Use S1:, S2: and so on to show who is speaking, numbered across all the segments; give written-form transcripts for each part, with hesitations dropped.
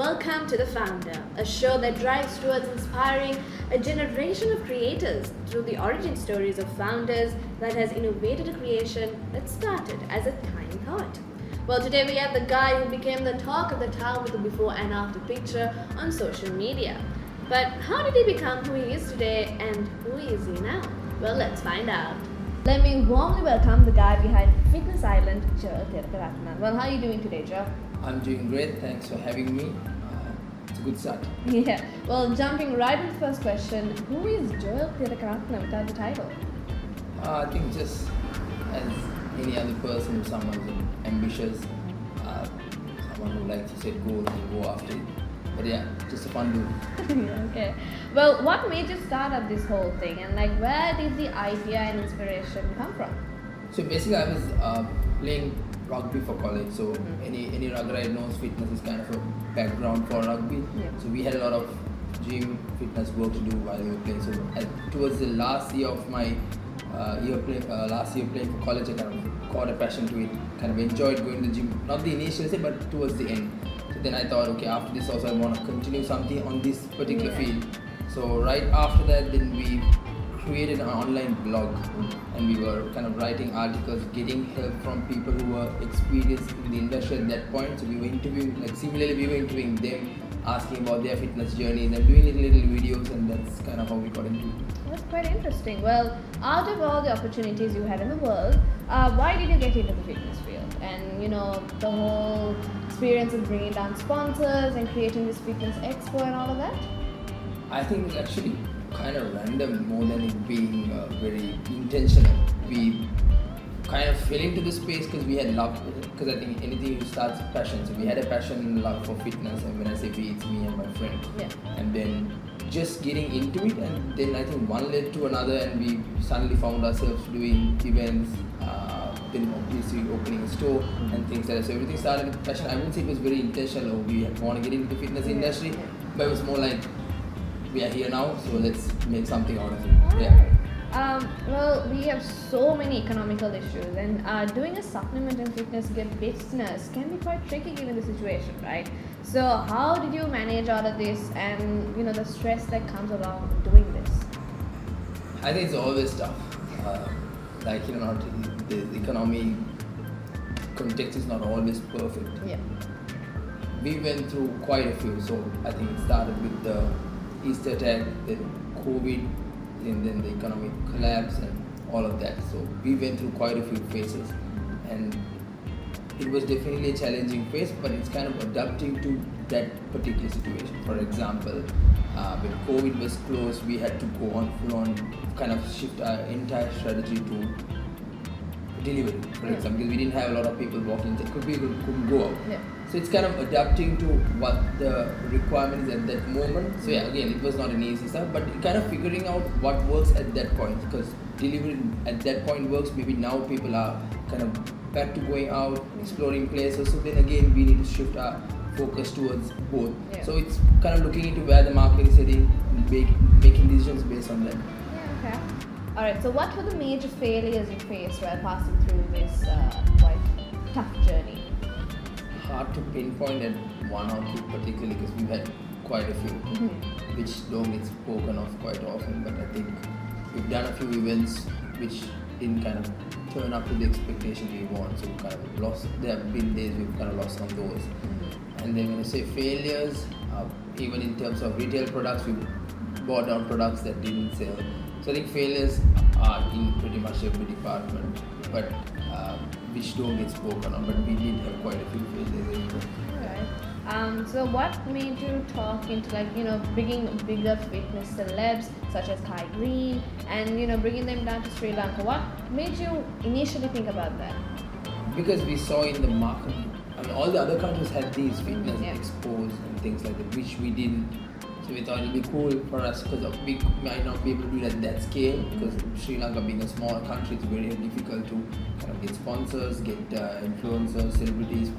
S1: welcome to The Founder, a show that drives towards inspiring a generation of creators through the origin stories of founders that has innovated a creation that started as a tiny thought. Well, today we have the guy who became the talk of the town with the before and after picture on social media. But how did he become who he is today, and who is he now? Well, let's find out. Let me warmly welcome the guy behind Fitness Island, Joel Thilakarathne. Well, how are you doing today, Joel?
S2: I'm doing great, thanks for having me. It's a good start.
S1: Yeah, well, jumping right into the first question, who is Joel Thilakarathne without the title?
S2: I think just as any other person, someone who's ambitious, someone who likes to set goals and go after it. But yeah, just a fun dude.
S1: Okay. Well, what made you start up this whole thing, and where did the idea and inspiration come from?
S2: So basically, I was playing rugby for college. So any rugby knows fitness is kind of a background for rugby.
S1: Yeah.
S2: So we had a lot of gym fitness work to do while we were playing. So towards the last year of my last year playing for college, I kind of caught a passion to it. Kind of enjoyed going to the gym. Not the initial say, but towards the end. So then I thought, okay, after this also I want to continue something on this particular field. So right after that, then we created an online blog, and we were kind of writing articles, getting help from people who were experienced in the industry at that point. So we were interviewing, similarly we were interviewing them, asking about their fitness journey, and doing little videos, and that's kind of how we got into it.
S1: That's quite interesting. Well, out of all the opportunities you had in the world, why did you get into the fitness field? And the whole experience of bringing down sponsors and creating this fitness expo and all of that?
S2: I think it's actually kind of random more than it being very intentional. We kind of fell into the space because we had love, because I think anything starts with passion. So we had a passion and love for fitness, and when I say we, it's me and my friend.
S1: Yeah.
S2: And then just getting into it, and then I think one led to another, and we suddenly found ourselves doing events, then obviously opening a store and things like that. So everything started with passion. I wouldn't say it was very intentional, or we want to get into the fitness industry, but it was more like, we are here now, so let's make something out of it.
S1: Yeah. Well, we have so many economical issues, and doing a supplement and fitness business can be quite tricky given the situation, right? So how did you manage all of this, and the stress that comes along doing this?
S2: I think it's always tough. Not the economy context is not always perfect.
S1: Yeah.
S2: We went through quite a few. So I think it started with the Easter attack, then COVID, and then the economic collapse and all of that. So we went through quite a few phases, and it was definitely a challenging phase, but it's kind of adapting to that particular situation. For example, when COVID was closed, we had to go on full on, kind of shift our entire strategy to delivery, for example, because we didn't have a lot of people walking, people couldn't go out.
S1: Yeah.
S2: So it's kind of adapting to what the requirement is at that moment. So yeah, again, it was not an easy stuff, but kind of figuring out what works at that point, because delivery at that point works. Maybe now people are kind of back to going out, exploring places. So then again, we need to shift our focus towards both.
S1: Yeah.
S2: So it's kind of looking into where the market is heading, and making decisions based on that.
S1: Yeah. Okay. All right. So what were the major failures you faced while passing through this quite tough journey?
S2: Hard to pinpoint at one or two particularly, because we've had quite a few, which don't get spoken of quite often. But I think we've done a few events which didn't kind of turn up to the expectation we want. So we kind of lost. There have been days we've kind of lost on those. And then when I say failures, even in terms of retail products, we bought down products that didn't sell. So I think failures are in pretty much every department, but which don't get spoken on. But we did have quite a few failures.
S1: Alright. So what made you talk into bringing bigger fitness celebs such as Kai Green, and bringing them down to Sri Lanka? What made you initially think about that?
S2: Because we saw in the market, all the other countries had these fitness expos and things like that, which we didn't. So we thought it'd be cool for us, because we might not be able to do it at that scale, because Sri Lanka being a small country, it's very difficult to kind of get sponsors, get influencers, celebrities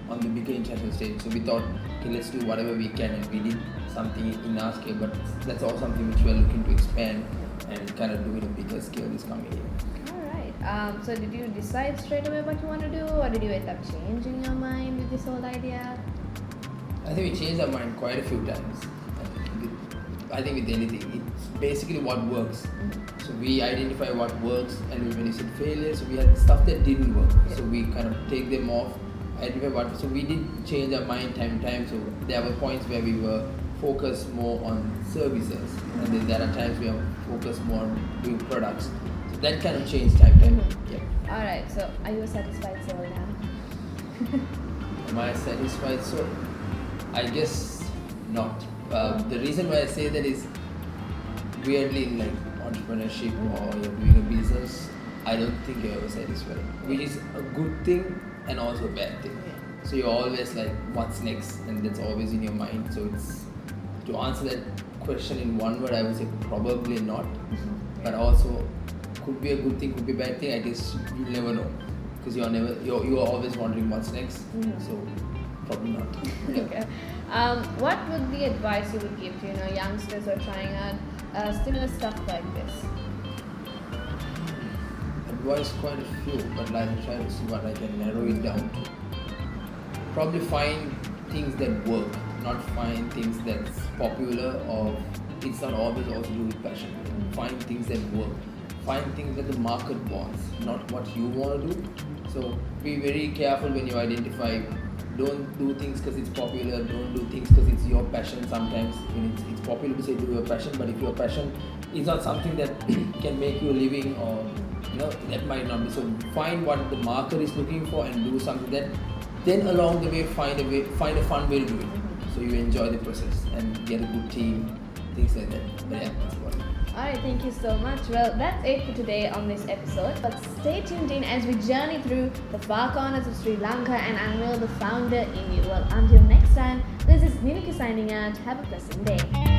S2: on the bigger international stage. So we thought, okay, let's do whatever we can, and we did something in our scale, but that's all something which we're looking to expand and kind of do it a bigger scale this coming year.
S1: Alright. So did you decide straight away what you want to do, or did you end up changing your mind with this whole idea?
S2: I think we changed our mind quite a few times. I think with anything, it's basically what works. So we identify what works, and when you said failure, so we had stuff that didn't work. So we kind of take them off, identify what. So we did change our mind time to time. So there were points where we were focused more on services, and then there are times we are focused more on doing products. So that kind of changed time to time. Yeah.
S1: All right. So are you satisfied, so now?
S2: Am I satisfied? So I guess not. The reason why I say that is weirdly in like entrepreneurship or you're doing a business, I don't think you're ever satisfied, which is a good thing and also a bad thing. So you're always like, what's next? And that's always in your mind. So it's to answer that question in one word, I would say probably not, but also could be a good thing, could be a bad thing. I guess you'll never know because you're always wondering what's next. So probably not.
S1: Okay. What would the advice you would give to youngsters who are trying out similar stuff like this?
S2: Advice quite a few, but I'll try to see what I can narrow it down to. Probably find things that work, not find things that's popular, or it's not always also do with passion. Find things that work. Find things that the market wants, not what you want to do. So be very careful when you identify. Don't do things because it's popular. Don't do things because it's your passion. Sometimes it's popular to say do your passion, but if your passion is not something that can make you a living, or that might not be. So find what the market is looking for and do something that. Then along the way, find a fun way to do it. So you enjoy the process and get a good team, things like that. But yeah, that's about it.
S1: Alright, thank you so much. Well, that's it for today on this episode. But stay tuned in as we journey through the far corners of Sri Lanka and unveil the founder in you. Well, until next time, this is Ninika signing out. Have a pleasant day.